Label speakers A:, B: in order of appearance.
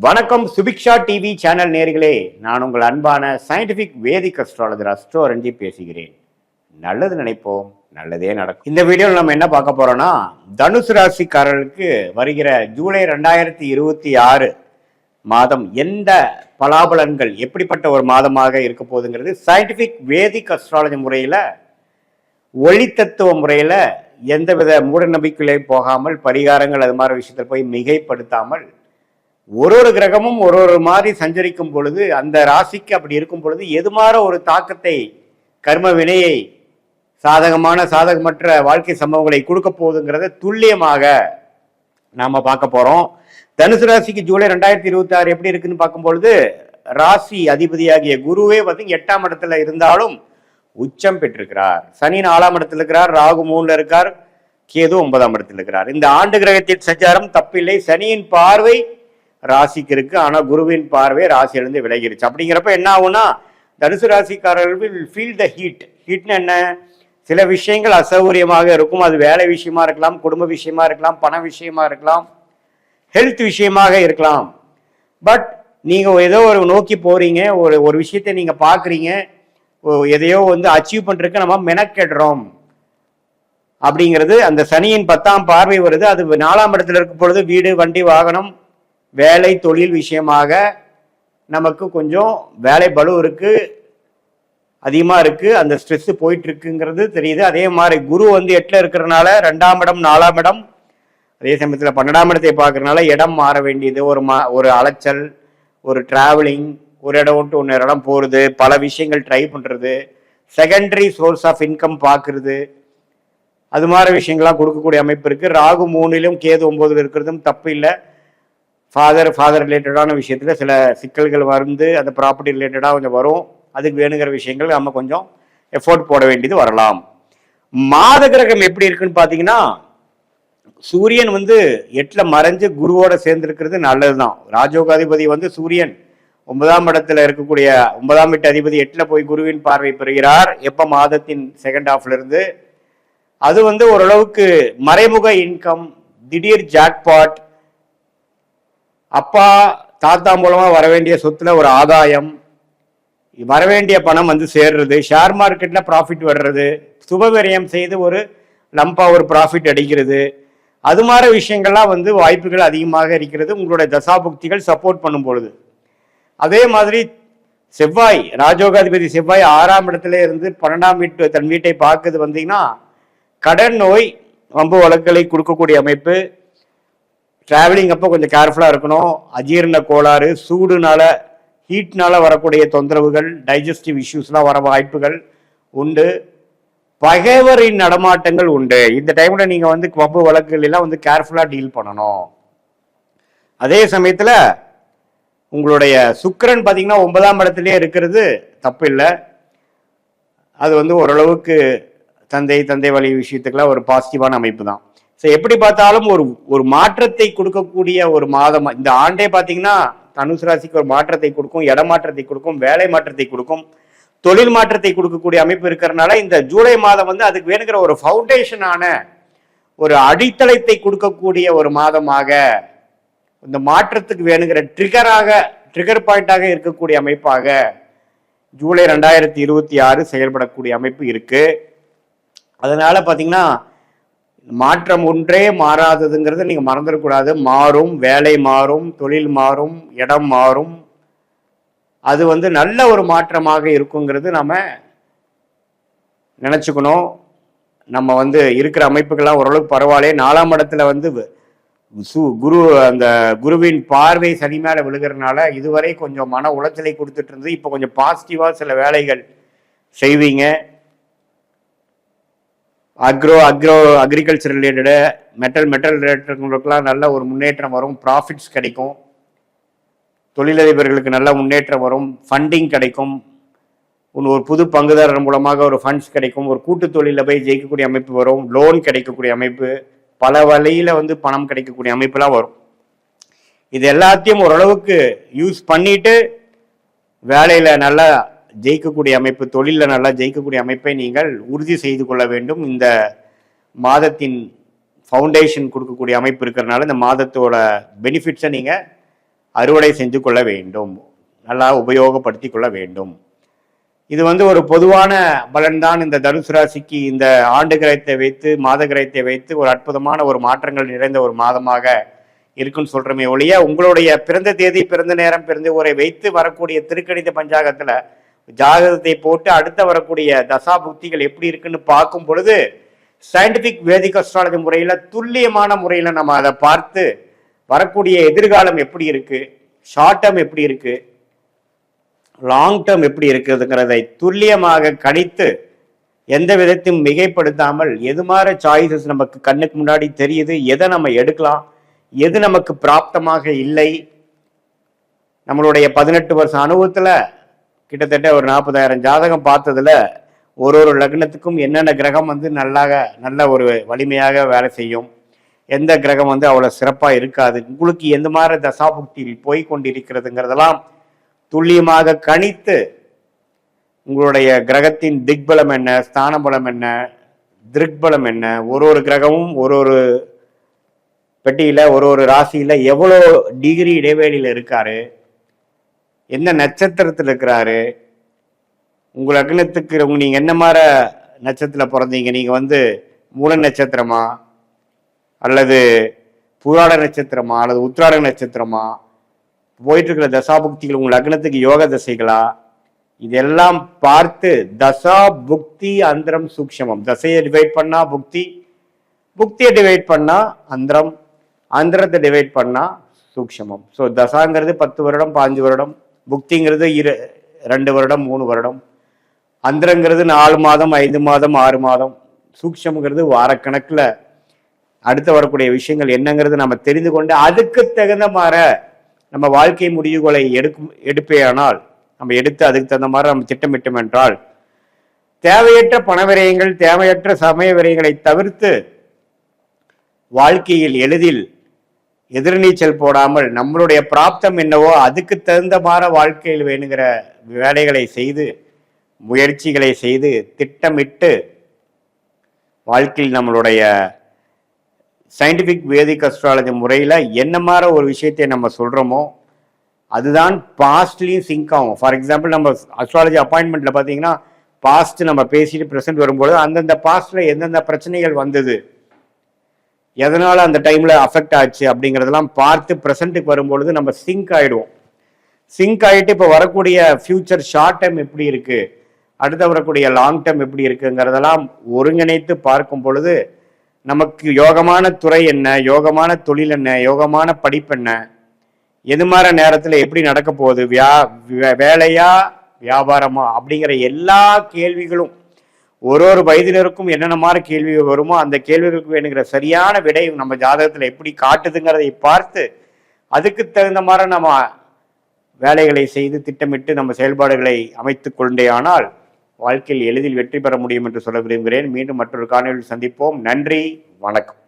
A: வணக்கம் Subiksha TV channel நேர்களே, நான் உங்கள் அன்பான சயின்டிபிக் வேதிக் அஸ்ட்ராலஜர் அஸ்ட்ரோ ரஞ்சி பேசுகிறேன். நல்லது நினைப்போம், நல்லதே நடக்கும். இந்த வீடியோவில் நம்ம என்ன பார்க்க போறோம்னா, தனுசு ராசிக்காரர்களுக்கு வருகிற ஜூலை 2026 மாதம் எந்த பலாபலன்கள் எப்படிப்பட்ட ஒரு மாதமாக இருக்க போகுதுங்கிறது சயின்டிபிக் வேதிக் அஸ்ட்ராலஜி முறையில், ஒளித்தத்துவ முறையில் எந்தவித மூட நம்பிக்கையிலையும் போகாமல், பரிகாரங்கள் அது மாதிரி விஷயத்தில் போய் மிகைப்படுத்தாமல், ஒரு கிரகமும் ஒரு மாதிரி சஞ்சரிக்கும் பொழுது அந்த ராசிக்கு அப்படி இருக்கும் பொழுது எது மாதிரி ஒரு தாக்கத்தை, கர்ம வினையை, சாதகமற்ற வாழ்க்கை சம்பவங்களை கொடுக்க போகுதுங்கிறத துல்லியமாக நாம பார்க்க போறோம். தனுசு ராசிக்கு ஜூலை 2026 எப்படி இருக்குன்னு பார்க்கும்பொழுது, ராசி அதிபதியாகிய குருவே வந்து 8ஆம் இடத்துல இருந்தாலும் உச்சம் பெற்றிருக்கிறார். சனி 4ஆம் இடத்துல இருக்கிறார், ராகு 3ல இருக்கார், கேது 9ஆம் இடத்துல இருக்கிறார். இந்த ஆண்டு கிரகத்தின் சஞ்சாரம் தப்பில்லை. சனியின் பார்வை ராசிக்கு இருக்கு, ஆனா குருவின் பார்வை ராசியிலிருந்து விலகிருச்சு. அப்படிங்கிறப்ப என்ன ஆகும்னா, தனுசு ராசிக்காரர்கள் ஃபீல் த ஹீட்னு என்ன, சில விஷயங்கள் அசௌகரியமாக இருக்கும். அது வேலை விஷயமா இருக்கலாம், குடும்ப விஷயமா இருக்கலாம், பண விஷயமா இருக்கலாம், ஹெல்த் விஷயமாக இருக்கலாம். பட் நீங்க ஏதோ ஒரு நோக்கி போறீங்க, ஒரு விஷயத்தை நீங்க பாக்குறீங்க, எதையோ வந்து அச்சீவ் பண்றதுக்கு நம்ம மெனக்கெடுறோம் அப்படிங்கிறது. அந்த சனியின் 10ஆம் பார்வை வருது. அது 4ஆம் இடத்துல இருக்கும் பொழுது வீடு, வண்டி, வாகனம், வேலை, தொழில் விஷயமாக நமக்கு கொஞ்சம் வேலை பளு இருக்கு, அதிகமா இருக்கு, அந்த ஸ்ட்ரெஸ் போயிட்டு இருக்குங்கிறது தெரியுது. அதே மாதிரி குரு வந்து 8ல இருக்கிறதுனால 2ஆம் இடம், 4ஆம் இடம், அதே சமயத்தில் 12ஆம் இடத்தை பார்க்கறதுனால இடம் மாற வேண்டியது, ஒரு அலைச்சல், ஒரு டிராவலிங், ஒரு இடம் விட்டு இன்னொரு இடம் போறது, பல விஷயங்கள் ட்ரை பண்றது, செகண்டரி சோர்ஸ் ஆஃப் இன்கம் பார்க்கறது, அது மாதிரி விஷயங்கள்லாம் கொடுக்கக்கூடிய அமைப்பு இருக்கு. ராகு 3லும் கேது 9ல் இருக்கிறதும் தப்பு இல்லை. ஃபாதர் ரிலேட்டடான விஷயத்தில் சில சிக்கல்கள் வந்து அந்த ப்ராப்பர்ட்டி ரிலேட்டடாக கொஞ்சம் வரும். அதுக்கு வேணுங்கிற விஷயங்கள் நம்ம கொஞ்சம் எஃபோர்ட் போட வேண்டியது வரலாம். மாத கிரகம் எப்படி இருக்குன்னு பார்த்தீங்கன்னா, சூரியன் வந்து 8ல மறைஞ்சு குருவோட சேர்ந்து இருக்கிறது நல்லதுதான். ராஜயோகாதிபதி வந்து சூரியன் 9ஆம் இடத்துல இருக்கக்கூடிய 9ஆம் வீட்டு அதிபதி 8ல போய் குருவின் பார்வை பெறுகிறார். எப்போ மாதத்தின் செகண்ட் ஹாஃப்ல இருந்து. அது வந்து ஓரளவுக்கு மறைமுக இன்கம், திடீர் ஜாக்பாட், அப்பா தாத்தா மூலமா வரவேண்டிய சொத்துல ஒரு ஆதாயம், வரவேண்டிய பணம் வந்து சேர்றது, ஷேர் மார்க்கெட்ல ப்ராஃபிட் வர்றது, சுபவிரயம் செய்து ஒரு லம்பா ஒரு ப்ராஃபிட் அடிக்கிறது, அது மாதிரி விஷயங்கள்லாம் வந்து வாய்ப்புகள் அதிகமாக இருக்கிறது உங்களுடைய தசாபுக்திகள் சப்போர்ட் பண்ணும் பொழுது. அதே மாதிரி செவ்வாய், ராஜயோகாதிபதி செவ்வாய் 6ஆம் இடத்துல இருந்து 12ஆம் வீட்டு தன் வீட்டை பார்க்குது. வந்தீங்கன்னா கடன் நோய், வம்பு வழக்குகளை கொடுக்கக்கூடிய அமைப்பு. டிராவலிங் அப்போ கொஞ்சம் கேர்ஃபுல்லாக இருக்கணும். அஜீரண கோளாறு, சூடுனால, ஹீட்னால வரக்கூடிய தொந்தரவுகள், டைஜஸ்டிவ் இஷ்யூஸ்லாம் வர வாய்ப்புகள் உண்டு. பகைவரின் நடமாட்டங்கள் உண்டு. இந்த டைம்ல நீங்க வந்து வம்பு வழக்குகள் எல்லாம் வந்து கேர்ஃபுல்லாக டீல் பண்ணணும். அதே சமயத்துல உங்களுடைய சுக்கிரன் பார்த்தீங்கன்னா 9ஆம் இடத்துலயே இருக்கிறது தப்பு இல்லை. அது வந்து ஓரளவுக்கு தந்தை வழி விஷயத்துக்குலாம் ஒரு பாசிட்டிவான அமைப்பு தான். ஸோ எப்படி பார்த்தாலும் ஒரு மாற்றத்தை கொடுக்கக்கூடிய ஒரு மாதம் இந்த ஆண்டே பார்த்தீங்கன்னா தனுசு ராசிக்கு ஒரு மாற்றத்தை கொடுக்கும், இடமாற்றத்தை கொடுக்கும், வேலை மாற்றத்தை கொடுக்கும், தொழில் மாற்றத்தை கொடுக்கக்கூடிய அமைப்பு இருக்கிறதுனால இந்த ஜூலை மாதம் வந்து அதுக்கு வேணுங்கிற ஒரு ஃபவுண்டேஷனான ஒரு அடித்தளத்தை கொடுக்கக்கூடிய ஒரு மாதமாக, இந்த மாற்றத்துக்கு வேணுங்கிற ட்ரிகர் பாயிண்டாக இருக்கக்கூடிய அமைப்பாக ஜூலை 2026 செயல்படக்கூடிய அமைப்பு இருக்கு. அதனால பார்த்தீங்கன்னா மாற்றம் ஒன்றே மாறாததுங்கிறத நீங்க மறந்துடக்கூடாது. மாறும், வேலை மாறும், தொழில் மாறும், இடம் மாறும். அது வந்து நல்ல ஒரு மாற்றமாக இருக்குங்கிறது நம்ம நினைச்சுக்கணும். நம்ம வந்து இருக்கிற அமைப்புகள்லாம் ஓரளவுக்கு பரவாயில்ல. 4ஆம் இடத்துல வந்து அந்த குருவின் பார்வை சனி மேல விழுகிறதுனால இதுவரை கொஞ்சம் மன உளைச்சலை கொடுத்துட்டு இருந்தது. இப்போ கொஞ்சம் பாசிட்டிவா சில வேலைகள் செய்வீங்க. அக்ரிகல்ச்சர் ரிலேட்டடு, மெட்டல் ரிலேட்டடுங்களுக்கெல்லாம் நல்ல ஒரு முன்னேற்றம் வரும், ப்ராஃபிட்ஸ் கிடைக்கும், தொழிலதிபர்களுக்கு நல்ல முன்னேற்றம் வரும், ஃபண்டிங் கிடைக்கும், ஒரு புது பங்குதாரர் மூலமாக ஒரு ஃபண்ட்ஸ் கிடைக்கும், ஒரு கூட்டு தொழிலில் போய் ஜெயிக்கக்கூடிய அமைப்பு வரும், லோன் கிடைக்கக்கூடிய அமைப்பு, பல வழியில் வந்து பணம் கிடைக்கக்கூடிய அமைப்புலாம் வரும். இது எல்லாத்தையும் ஓரளவுக்கு யூஸ் பண்ணிட்டு வேலையில் நல்லா ஜெயிக்கக்கூடிய அமைப்பு, தொழிலில் நல்லா ஜெயிக்கக்கூடிய அமைப்பை நீங்கள் உறுதி செய்து கொள்ள வேண்டும். இந்த மாதத்தின் ஃபவுண்டேஷன் கொடுக்கக்கூடிய அமைப்பு இருக்கிறதுனால இந்த மாதத்தோட பெனிஃபிட்ஸை நீங்கள் அறுவடை செஞ்சு கொள்ள வேண்டும், நல்லா உபயோகப்படுத்தி கொள்ள வேண்டும். இது ஒரு பொதுவான பலன்தான். இந்த தனுசு ராசிக்கு இந்த ஆண்டு கிரகத்தை வைத்து மாத கிரகத்தை வைத்து ஒரு அற்புதமான ஒரு மாற்றங்கள் நிறைந்த ஒரு மாதமாக இருக்குன்னு சொல்றமே ஒழிய, உங்களுடைய பிறந்த தேதி, பிறந்த நேரம், பிறந்த ஊரை வைத்து வரக்கூடிய திருக்கணித பஞ்சாங்கத்துல ஜாதகத்தை போட்டு அடுத்த வரக்கூடிய தசா புக்திகள் எப்படி இருக்குன்னு பார்க்கும் பொழுது சயின்டிபிக் வேதிக் அஸ்ட்ராலஜி முறையில துல்லியமான முறையில நம்ம அதை பார்த்து வரக்கூடிய எதிர்காலம் எப்படி இருக்கு, ஷார்ட் டேர்ம் எப்படி இருக்கு, லாங் டேர்ம் எப்படி இருக்குதுங்கிறதை துல்லியமாக கணித்து எந்த விதத்தையும் மிகைப்படுத்தாமல் எது மாதிரி சாய்ஸஸ் நமக்கு கண்ணுக்கு முன்னாடி தெரியுது, எதை நம்ம எடுக்கலாம், எது நமக்கு பிராப்தமாக இல்லை. நம்மளுடைய 18 வருஷம் அனுபவத்துல கிட்டத்தட்ட ஒரு 40,000 ஜாதகம் பார்த்ததுல ஒரு லக்னத்துக்கும் என்னென்ன கிரகம் நல்ல ஒரு வலிமையாக வேலை செய்யும், எந்த கிரகம் அவ்வளவு சிறப்பா இருக்காது, உங்களுக்கு எந்த மாதிரி தசாபுக்தியில் போய் கொண்டிருக்கிறதுங்கிறதெல்லாம் துல்லியமாக கணித்து உங்களுடைய கிரகத்தின் திக்பலம் என்ன, ஸ்தான பலம் என்ன, திருக்பலம் என்ன, ஒரு கிரகமும் ஒரு பெட்டியில ஒரு ராசியில எவ்வளோ டிகிரி இடைவேளியில இருக்காரு, என்ன நட்சத்திரத்தில் இருக்கிறாரு, உங்க லக்னத்துக்கு நீங்க என்ன மாதிரி நட்சத்திரத்துல பிறந்தீங்க, நீங்க மூல நட்சத்திரமா அல்லது பூராட நட்சத்திரமா அல்லது உத்திராட நட்சத்திரமா, போயிட்டு இருக்கிற தசாபுக்திகள் உங்க லக்னத்துக்கு யோக தசைகளா, இதெல்லாம் பார்த்து தசா புக்தி அந்தரம் சூக்ஷமம், தசையை டிவைட் பண்ணா புக்தி, புக்தியை டிவைட் பண்ணா அந்தரம், அந்தரத்தை டிவைட் பண்ணா சூக்ஷமம். ஸோ தசாங்கிறது 10 வருடம் 5 வருடம், புக்திங்கிறது 2 வருடம் 3 வருடம், அந்தரங்கிறது 4 மாதம் 5 மாதம் 6 மாதம், சூக்ஷம்ங்கிறது வாரக்கணக்கில் அடுத்து வரக்கூடிய விஷயங்கள் என்னங்கிறது நம்ம தெரிந்து கொண்டு அதுக்கு தகுந்த மாதிரி நம்ம வாழ்க்கை முடிவுகளை எடுப்பேயானால், நம்ம எடுத்து அதுக்கு தகுந்த மாதிரி நம்ம திட்டமிட்டோம் என்றால் தேவையற்ற பண விரயங்கள், தேவையற்ற சமய விரயங்களை தவிர்த்து வாழ்க்கையில் எளிதில் எதிர்நீச்சல் போடாமல் நம்மளுடைய பிராப்தம் என்னவோ அதுக்கு தகுந்த மாதிரி வாழ்க்கையில் வேணுங்கிற வேலைகளை செய்து, முயற்சிகளை செய்து, திட்டமிட்டு வாழ்க்கையில் நம்மளுடைய சயின்டிபிக் வேதிக் அஸ்ட்ராலஜி முறையில் என்ன மாதிரி ஒரு விஷயத்தை நம்ம சொல்கிறோமோ அதுதான் பாஸ்ட்லையும் சிங்க் ஆகும். ஃபார் எக்ஸாம்பிள், நம்ம அஸ்ட்ராலஜி அப்பாயின்மெண்ட்ல பார்த்தீங்கன்னா பாஸ்ட் நம்ம பேசிட்டு ப்ரெசென்ட் வரும்போது அந்தந்த பாஸ்ட்ல எந்தெந்த பிரச்சனைகள் வந்தது, எதனால அந்த டைம்ல அஃபெக்ட் ஆச்சு அப்படிங்கிறதெல்லாம் பார்த்து ப்ரெசென்ட்டுக்கு வரும்பொழுது நம்ம சிங்க் ஆயிடுவோம். சிங்க் ஆகிட்டு இப்போ வரக்கூடிய ஃபியூச்சர் ஷார்ட் டைம் எப்படி இருக்கு, அடுத்த வரக்கூடிய லாங் டேர்ம் எப்படி இருக்குங்கிறதெல்லாம் ஒருங்கிணைத்து பார்க்கும் பொழுது நமக்கு யோகமான துறை என்ன, யோகமான தொழில் என்ன, யோகமான படிப்பு என்ன, எது மாதிரி நேரத்தில் எப்படி நடக்க போகுது, வேலையா வியாபாரமா அப்படிங்கிற எல்லா கேள்விகளும் ஒரு வயதினருக்கும் என்னென்ன மாதிரி கேள்விகள் வருமோ அந்த கேள்விகளுக்கு வேணுங்கிற சரியான விடை நம்ம ஜாதகத்தில் எப்படி காட்டுதுங்கிறதை பார்த்து அதுக்கு தகுந்த மாதிரி நம்ம வேலைகளை செய்து திட்டமிட்டு நம்ம செயல்பாடுகளை அமைத்து கொண்டே ஆனால் வாழ்க்கையில் எளிதில் வெற்றி பெற முடியும் என்று சொல்ல விரும்புகிறேன். மீண்டும் மற்றொரு காணொலியில் சந்திப்போம். நன்றி, வணக்கம்.